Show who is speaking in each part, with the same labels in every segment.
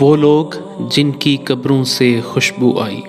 Speaker 1: وہ لوگ جن کی قبروں سے خوشبو آئی۔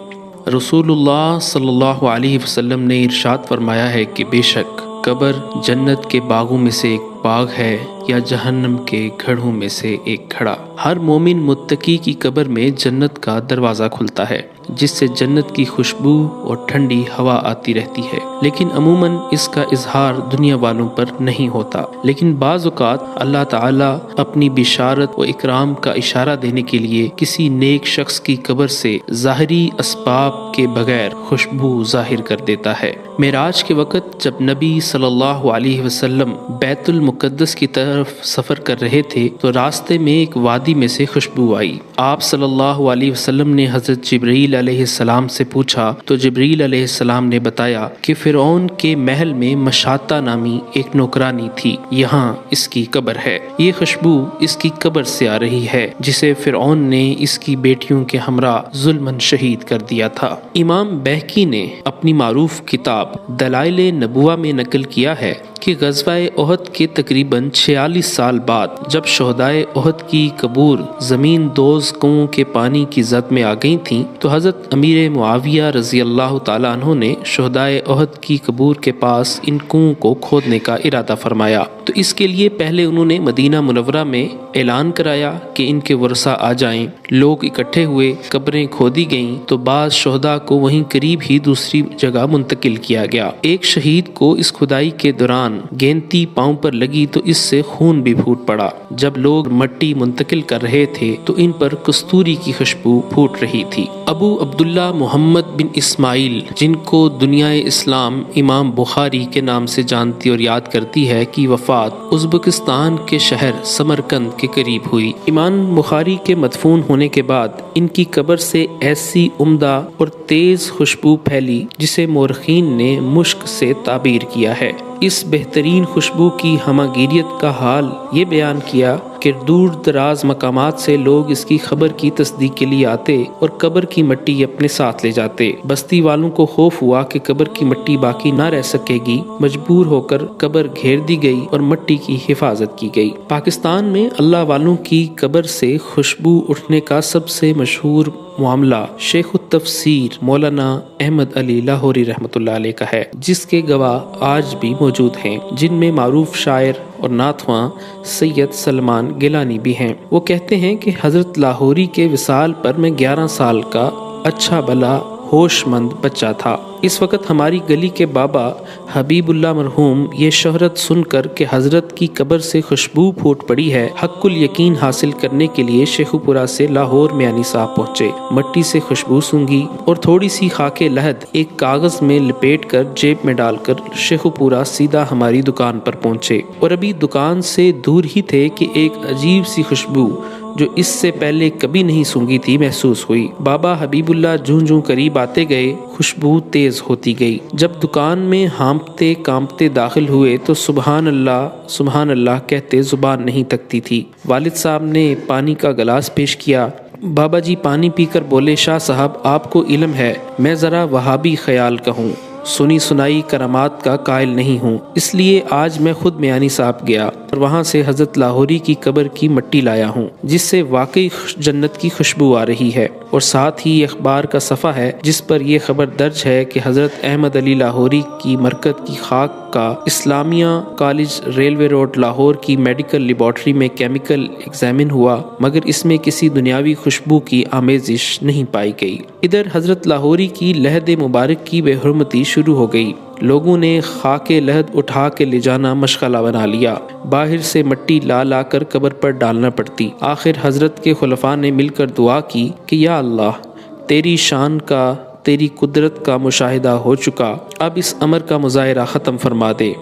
Speaker 1: رسول اللہ صلی اللہ علیہ وسلم نے ارشاد فرمایا ہے کہ بے شک قبر جنت کے باغوں میں سے ایک باغ ہے یا جہنم کے گھڑوں میں سے ایک گھڑا۔ ہر مومن متقی کی قبر میں جنت کا دروازہ کھلتا ہے جس سے جنت کی خوشبو اور ٹھنڈی ہوا آتی رہتی ہے، لیکن عموماً اس کا اظہار دنیا والوں پر نہیں ہوتا۔ لیکن بعض اوقات اللہ تعالیٰ اپنی بشارت و اکرام کا اشارہ دینے کے لیے کسی نیک شخص کی قبر سے ظاہری اسباب کے بغیر خوشبو ظاہر کر دیتا ہے۔ معراج کے وقت جب نبی صلی اللہ علیہ وسلم بیت المقدس کی طرف سفر کر رہے تھے تو راستے میں ایک وادی میں سے خوشبو آئی۔ آپ صلی اللہ علیہ وسلم نے حضرت جبرائیل علیہ السلام سے پوچھا تو جبرائیل علیہ السلام نے بتایا کہ فرعون کے محل میں مشاطہ نامی ایک نوکرانی تھی، یہاں اس کی قبر ہے۔ یہ خوشبو اس کی قبر سے آ رہی ہے جسے فرعون نے اس کی بیٹیوں کے ہمراہ ظلماً شہید کر دیا تھا۔ امام بہقی نے اپنی معروف کتاب دلائل نبوہ میں نقل کیا ہے کہ غزوہ احد کے تقریباً 46 سال بعد جب شہدائے احد کی قبور زمین دوز کنووں کے پانی کی زد میں آ گئی تھیں تو حضرت امیر معاویہ رضی اللہ تعالیٰ عنہ نے شہدائے احد کی قبور کے پاس ان کنووں کو کھودنے کا ارادہ فرمایا۔ تو اس کے لیے پہلے انہوں نے مدینہ منورہ میں اعلان کرایا کہ ان کے ورثاء آ جائیں۔ لوگ اکٹھے ہوئے، قبریں کھودی گئیں تو بعض شہداء کو وہیں قریب ہی دوسری جگہ منتقل کیا گیا۔ ایک شہید کو اس کھدائی کے دوران گینتی پاؤں پر لگی تو اس سے خون بھی پھوٹ پڑا۔ جب لوگ مٹی منتقل کر رہے تھے تو ان پر کستوری کی خوشبو پھوٹ رہی تھی۔ ابو عبداللہ محمد بن اسماعیل، جن کو دنیا اسلام امام بخاری کے نام سے جانتی اور یاد کرتی ہے، کی وفات ازبکستان کے شہر سمرقند کے قریب ہوئی۔ امام بخاری کے مدفون ہونے کے بعد ان کی قبر سے ایسی عمدہ اور تیز خوشبو پھیلی جسے مورخین نے مشک سے تعبیر کیا ہے۔ اس بہترین خوشبو کی ہمہ گیریت کا حال یہ بیان کیا کہ دور دراز مقامات سے لوگ اس کی خبر کی تصدیق کے لیے آتے اور قبر کی مٹی اپنے ساتھ لے جاتے۔ بستی والوں کو خوف ہوا کہ قبر کی مٹی باقی نہ رہ سکے گی، مجبور ہو کر قبر گھیر دی گئی اور مٹی کی حفاظت کی گئی۔ پاکستان میں اللہ والوں کی قبر سے خوشبو اٹھنے کا سب سے مشہور معاملہ شیخ التفسیر مولانا احمد علی لاہوری رحمۃ اللہ علیہ کا ہے، جس کے گواہ آج بھی موجود ہیں، جن میں معروف شاعر اور نعت خواں سید سلمان گیلانی بھی ہیں۔ وہ کہتے ہیں کہ حضرت لاہوری کے وصال پر میں 11 سال کا اچھا بھلا ہوش مند بچہ تھا۔ اس وقت ہماری گلی کے بابا حبیب اللہ مرحوم یہ شہرت سن کر کہ حضرت کی قبر سے خوشبو پھوٹ پڑی ہے، حق الیقین حاصل کرنے کے لیے شیخو پورہ سے لاہور میانی صاحب پہنچے۔ مٹی سے خوشبو سونگھی اور تھوڑی سی خاک لحد ایک کاغذ میں لپیٹ کر جیب میں ڈال کر شیخو پورہ سیدھا ہماری دکان پر پہنچے، اور ابھی دکان سے دور ہی تھے کہ ایک عجیب سی خوشبو جو اس سے پہلے کبھی نہیں سونگھی تھی محسوس ہوئی۔ بابا حبیب اللہ جوں جوں قریب آتے گئے خوشبو تیز ہوتی گئی۔ جب دکان میں ہانپتے کانپتے داخل ہوئے تو سبحان اللہ کہتے زبان نہیں تکتی تھی۔ والد صاحب نے پانی کا گلاس پیش کیا۔ بابا جی پانی پی کر بولے، شاہ صاحب آپ کو علم ہے میں ذرا وہابی خیال کا ہوں، سنی سنائی کرامات کا قائل نہیں ہوں، اس لیے آج میں خود میانی صاحب گیا اور وہاں سے حضرت لاہوری کی قبر کی مٹی لایا ہوں جس سے واقعی جنت کی خوشبو آ رہی ہے، اور ساتھ ہی اخبار کا صفحہ ہے جس پر یہ خبر درج ہے کہ حضرت احمد علی لاہوری کی مرکز کی خاک کا اسلامیہ کالج ریلوے روڈ لاہور کی میڈیکل لیبارٹری میں کیمیکل ایگزامن ہوا مگر اس میں کسی دنیاوی خوشبو کی آمیزش نہیں پائی گئی۔ ادھر حضرت لاہوری کی لحد مبارک کی بے حرمتی شروع ہو گئی۔ لوگوں نے خاک لحد اٹھا کے لے جانا مشغلہ بنا لیا، باہر سے مٹی لا لا کر قبر پر ڈالنا پڑتی۔ آخر حضرت کے خلفاء نے مل کر دعا کی کہ یا اللہ تیری شان کا، تیری قدرت کا مشاہدہ ہو چکا، اب اس امر کا مظاہرہ ختم فرما دے۔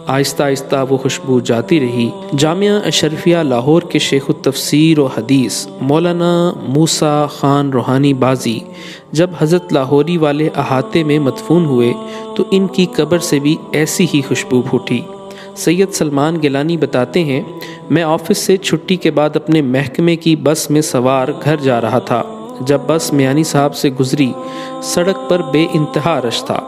Speaker 1: آہستہ آہستہ وہ خوشبو جاتی رہی۔ جامعہ اشرفیہ لاہور کے شیخ التفسیر و حدیث مولانا موسیٰ خان روحانی بازی جب حضرت لاہوری والے احاطے میں مدفون ہوئے تو ان کی قبر سے بھی ایسی ہی خوشبو پھوٹی۔ سید سلمان گیلانی بتاتے ہیں، میں آفس سے چھٹی کے بعد اپنے محکمے کی بس میں سوار گھر جا رہا تھا۔ جب بس میانی صاحب سے گزری، سڑک پر بے انتہا رش تھا۔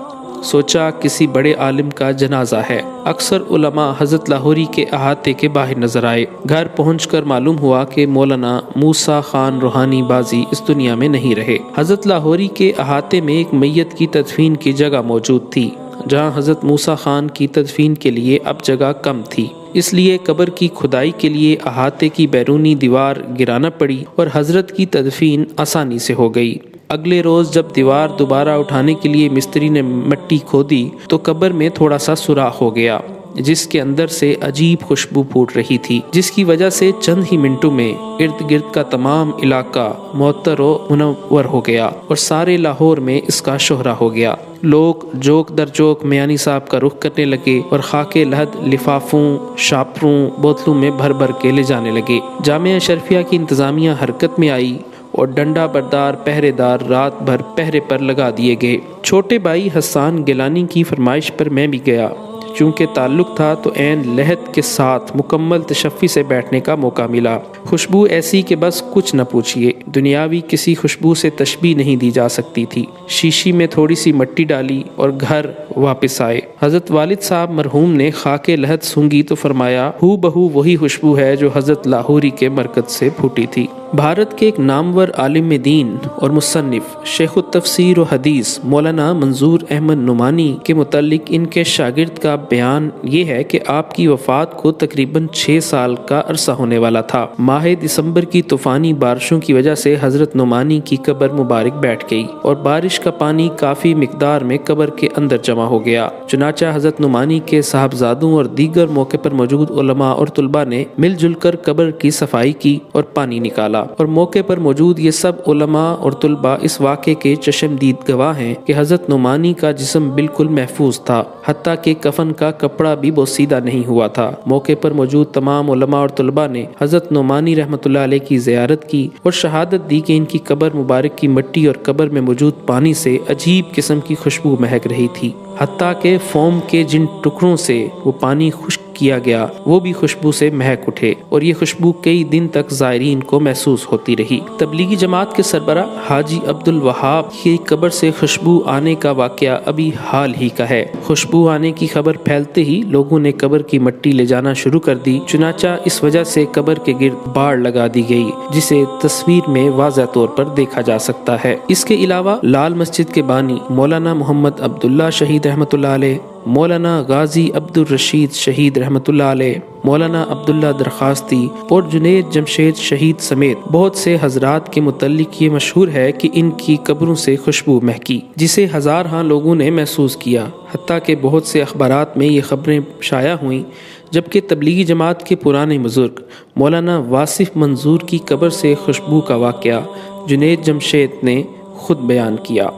Speaker 1: سوچا کسی بڑے عالم کا جنازہ ہے۔ اکثر علماء حضرت لاہوری کے احاطے کے باہر نظر آئے۔ گھر پہنچ کر معلوم ہوا کہ مولانا موسیٰ خان روحانی بازی اس دنیا میں نہیں رہے۔ حضرت لاہوری کے احاطے میں ایک میت کی تدفین کی جگہ موجود تھی، جہاں حضرت موسیٰ خان کی تدفین کے لیے اب جگہ کم تھی، اس لیے قبر کی کھدائی کے لیے احاطے کی بیرونی دیوار گرانا پڑی اور حضرت کی تدفین آسانی سے ہو گئی۔ اگلے روز جب دیوار دوبارہ اٹھانے کے لیے مستری نے مٹی کھودی تو قبر میں تھوڑا سا سوراخ ہو گیا، جس کے اندر سے عجیب خوشبو پھوٹ رہی تھی، جس کی وجہ سے چند ہی منٹوں میں ارد گرد کا تمام علاقہ معطر و منور ہو گیا اور سارے لاہور میں اس کا شہرہ ہو گیا۔ لوگ جوک در جوک میانی صاحب کا رخ کرنے لگے اور خاک لحد لفافوں، شاپروں، بوتلوں میں بھر بھر کے لے جانے لگے۔ جامعہ اشرفیہ کی انتظامیہ حرکت میں آئی اور ڈنڈا بردار پہرے دار رات بھر پہرے پر لگا دیے گئے۔ چھوٹے بھائی حسان گیلانی کی فرمائش پر میں بھی گیا۔ چونکہ تعلق تھا تو عین لحد کے ساتھ مکمل تشفی سے بیٹھنے کا موقع ملا۔ خوشبو ایسی کہ بس کچھ نہ پوچھئے، دنیاوی کسی خوشبو سے تشبیہ نہیں دی جا سکتی تھی۔ شیشی میں تھوڑی سی مٹی ڈالی اور گھر واپس آئے۔ حضرت والد صاحب مرحوم نے خاک لحد سونگھی تو فرمایا، ہو بہو وہی خوشبو ہے جو حضرت لاہوری کے مرکز سے پھوٹی تھی۔ بھارت کے ایک نامور عالم دین اور مصنف شیخ التفسیر و حدیث مولانا منظور احمد نعمانی کے متعلق ان کے شاگرد کا بیان یہ ہے کہ آپ کی وفات کو تقریباً 6 سال کا عرصہ ہونے والا تھا۔ ماہ دسمبر کی طوفانی بارشوں کی وجہ سے حضرت نعمانی کی قبر مبارک بیٹھ گئی اور بارش کا پانی کافی مقدار میں قبر کے اندر جمع ہو گیا۔ چنانچہ حضرت نعمانی کے صاحبزادوں اور دیگر موقع پر موجود علماء اور طلباء نے مل جل کر قبر کی صفائی کی اور پانی نکالا، اور موقع پر موجود یہ سب علماء اور طلباء اس واقعے کے چشمدید گواہ ہیں کہ حضرت نعمانی کا جسم بالکل محفوظ تھا، حتیٰ کہ کفن کا کپڑا بھی بوسیدہ نہیں ہوا تھا۔ موقع پر موجود تمام علماء اور طلباء نے حضرت نعمانی رحمۃ اللہ علیہ کی زیارت کی اور شہادت دی کہ ان کی قبر مبارک کی مٹی اور قبر میں موجود پانی سے عجیب قسم کی خوشبو مہک رہی تھی، حتیٰ کہ فوم کے جن ٹکڑوں سے وہ پانی خشک کیا گیا وہ بھی خوشبو سے مہک اٹھے، اور یہ خوشبو کئی دن تک زائرین کو محسوس ہوتی رہی۔ تبلیغی جماعت کے سربراہ حاجی عبد الوہاب کی قبر سے خوشبو آنے کا واقعہ ابھی حال ہی کا ہے۔ خوشبو آنے کی خبر پھیلتے ہی لوگوں نے قبر کی مٹی لے جانا شروع کر دی، چنانچہ اس وجہ سے قبر کے گرد باڑ لگا دی گئی، جسے تصویر میں واضح طور پر دیکھا جا سکتا ہے۔ اس کے علاوہ لال مسجد کے بانی مولانا محمد عبداللہ شہید رحمۃ اللہ علیہ، مولانا غازی عبد الرشید شہید رحمۃ اللہ علیہ، مولانا عبداللہ درخواستی اور جنید جمشید شہید سمیت بہت سے حضرات کے متعلق یہ مشہور ہے کہ ان کی قبروں سے خوشبو مہکی، جسے ہزارہاں لوگوں نے محسوس کیا، حتیٰ کہ بہت سے اخبارات میں یہ خبریں شائع ہوئیں، جبکہ تبلیغی جماعت کے پرانے بزرگ مولانا واصف منظور کی قبر سے خوشبو کا واقعہ جنید جمشید نے خود بیان کیا۔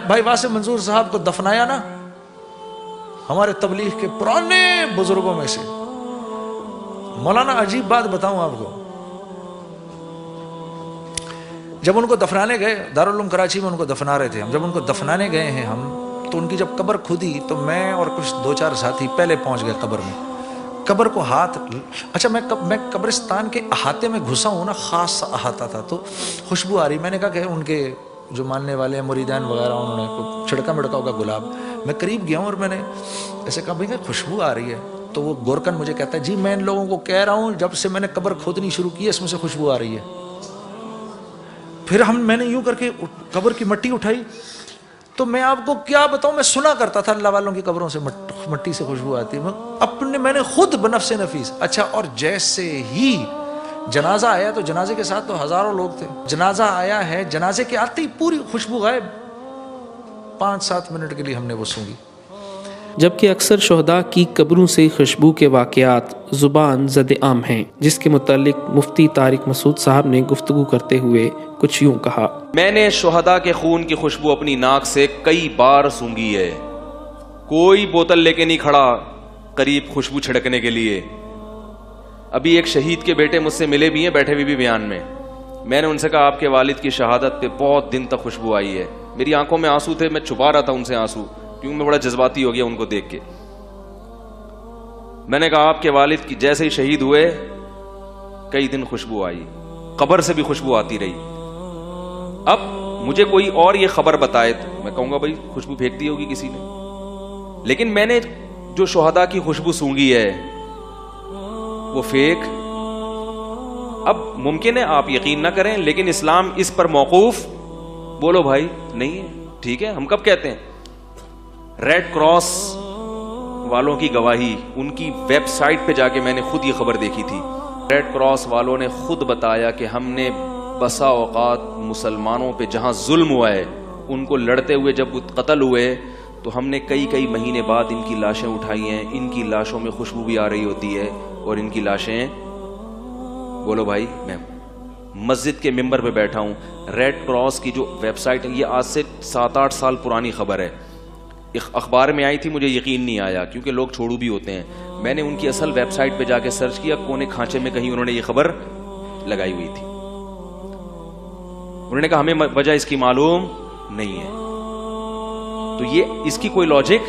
Speaker 2: بھائی واصف منظور صاحب کو دفنایا نا ہمارے تبلیغ کے پرانے بزرگوں میں سے۔ مولانا عجیب بات بتاؤں آپ کو، جب ان کو دفنانے گئے دارالعلوم کراچی میں ان کو دفنا رہے تھے ہم، جب ان کو دفنانے گئے ہیں ہم تو ان کی جب قبر کھودی تو میں اور کچھ 2-4 ساتھی پہلے پہنچ گئے قبر میں، قبر کو ہاتھ، اچھا میں قبرستان کے احاطے میں گھسا ہوں نا، خاص سا احاطہ تھا تو خوشبو آ رہی، میں نے کہا کہ ان کے جو ماننے والے ہیں مریدان وغیرہ انہوں نے چھڑکا مڑکا ہوگا گلاب، میں قریب گیا ہوں اور میں نے ایسے کہا بھائی خوشبو آ رہی ہے، تو وہ گورکن مجھے کہتا ہے جی میں ان لوگوں کو کہہ رہا ہوں جب سے میں نے قبر کھودنی شروع کی ہے اس میں سے خوشبو آ رہی ہے۔ پھر میں نے یوں کر کے قبر کی مٹی اٹھائی تو میں آپ کو کیا بتاؤں، میں سنا کرتا تھا اللہ والوں کی قبروں سے مٹی سے خوشبو آتی ہے، میں نے خود بنفس نفیس۔ اچھا، اور جیسے ہی جنازہ آیا تو جنازے کے ساتھ تو ہزاروں لوگ تھے، جنازہ آیا ہے، جنازے کے آتے ہی پوری خوشبو غائب، 5-7 منٹ کے لیے ہم نے وہ سونگی۔
Speaker 1: جبکہ اکثر شہداء کی قبروں سے خوشبو کے واقعات زبان زد عام ہیں، جس کے متعلق مفتی طارق مسعود صاحب نے گفتگو کرتے ہوئے کچھ یوں کہا،
Speaker 3: میں نے شہداء کے خون کی خوشبو اپنی ناک سے کئی بار سونگھی ہے، کوئی بوتل لے کے نہیں کھڑا قریب خوشبو چھڑکنے کے لیے۔ ابھی ایک شہید کے بیٹے مجھ سے ملے بھی ہیں بیٹھے ہوئے بھی بیان میں نے ان سے کہا آپ کے والد کی شہادت پہ بہت دن تک خوشبو آئی ہے، میری آنکھوں میں آنسو تھے، میں چھپا رہا تھا ان سے آنسو کیونکہ میں بڑا جذباتی ہو گیا ان کو دیکھ کے۔ میں نے کہا آپ کے والد کی جیسے ہی شہید ہوئے کئی دن خوشبو آئی، قبر سے بھی خوشبو آتی رہی۔ اب مجھے کوئی اور یہ خبر بتائے تو میں کہوں گا بھائی خوشبو پھینک دی ہوگی کسی نے، لیکن میں نے جو شہداء کی خوشبو سونگھی ہے وہ فیک. اب ممکن ہے آپ یقین نہ کریں لیکن اسلام اس پر موقوف بولو بھائی نہیں ہے. ٹھیک ہے, ہم کب کہتے ہیں؟ ریڈ کراس والوں کی گواہی, ان کی ویب سائٹ پہ جا کے میں نے خود یہ خبر دیکھی تھی. ریڈ کراس والوں نے خود بتایا کہ ہم نے بسا اوقات مسلمانوں پہ جہاں ظلم ہوا ہے ان کو لڑتے ہوئے جب قتل ہوئے تو ہم نے کئی مہینے بعد ان کی لاشیں اٹھائی ہیں. ان کی لاشوں میں خوشبو بھی آ رہی ہوتی ہے اور ان کی لاشیں, بولو بھائی, میں مسجد کے ممبر پہ بیٹھا ہوں. ریڈ کراس کی جو ویب سائٹ ہے, یہ آج سے 7-8 سال پرانی خبر ہے, اخبار میں آئی تھی, مجھے یقین نہیں آیا کیونکہ لوگ چھوڑو بھی ہوتے ہیں. میں نے ان کی اصل ویب سائٹ پہ جا کے سرچ کیا, کونے کھانچے میں کہیں انہوں نے یہ خبر لگائی ہوئی تھی. انہوں نے کہا ہمیں وجہ اس کی معلوم نہیں ہے. تو یہ اس کی کوئی لاجک,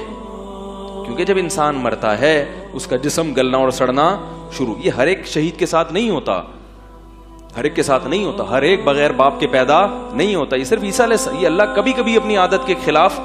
Speaker 3: کیونکہ جب انسان مرتا ہے اس کا جسم گلنا اور سڑنا شروع, یہ ہر ایک شہید کے ساتھ نہیں ہوتا, ہر ایک کے ساتھ نہیں ہوتا, ہر ایک بغیر باپ کے پیدا نہیں ہوتا. یہ صرف عیسیٰ علیہ, یہ اللہ کبھی کبھی اپنی عادت کے خلاف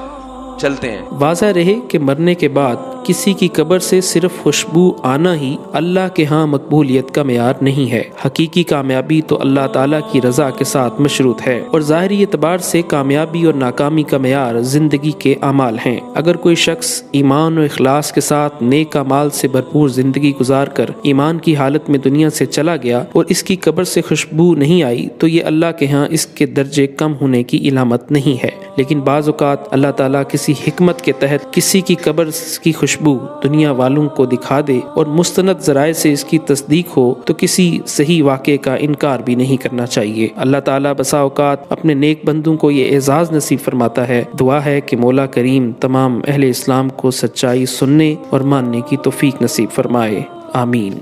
Speaker 3: چلتے ہیں.
Speaker 1: واضح رہے کہ مرنے کے بعد کسی کی قبر سے صرف خوشبو آنا ہی اللہ کے ہاں مقبولیت کا معیار نہیں ہے. حقیقی کامیابی تو اللہ تعالیٰ کی رضا کے ساتھ مشروط ہے, اور ظاہری اعتبار سے کامیابی اور ناکامی کا معیار زندگی کے اعمال ہیں. اگر کوئی شخص ایمان و اخلاص کے ساتھ نیک اعمال سے بھرپور زندگی گزار کر ایمان کی حالت میں دنیا سے چلا گیا اور اس کی قبر سے خوشبو نہیں آئی تو یہ اللہ کے ہاں اس کے درجے کم ہونے کی علامت نہیں ہے. لیکن بعض اوقات اللہ تعالیٰ کسی حکمت کے تحت کسی کی قبر کی خوشبو دنیا والوں کو دکھا دے اور مستند ذرائع سے اس کی تصدیق ہو تو کسی صحیح واقعے کا انکار بھی نہیں کرنا چاہیے. اللہ تعالیٰ بسا اوقات اپنے نیک بندوں کو یہ اعزاز نصیب فرماتا ہے. دعا ہے کہ مولا کریم تمام اہل اسلام کو سچائی سننے اور ماننے کی توفیق نصیب فرمائے. آمین.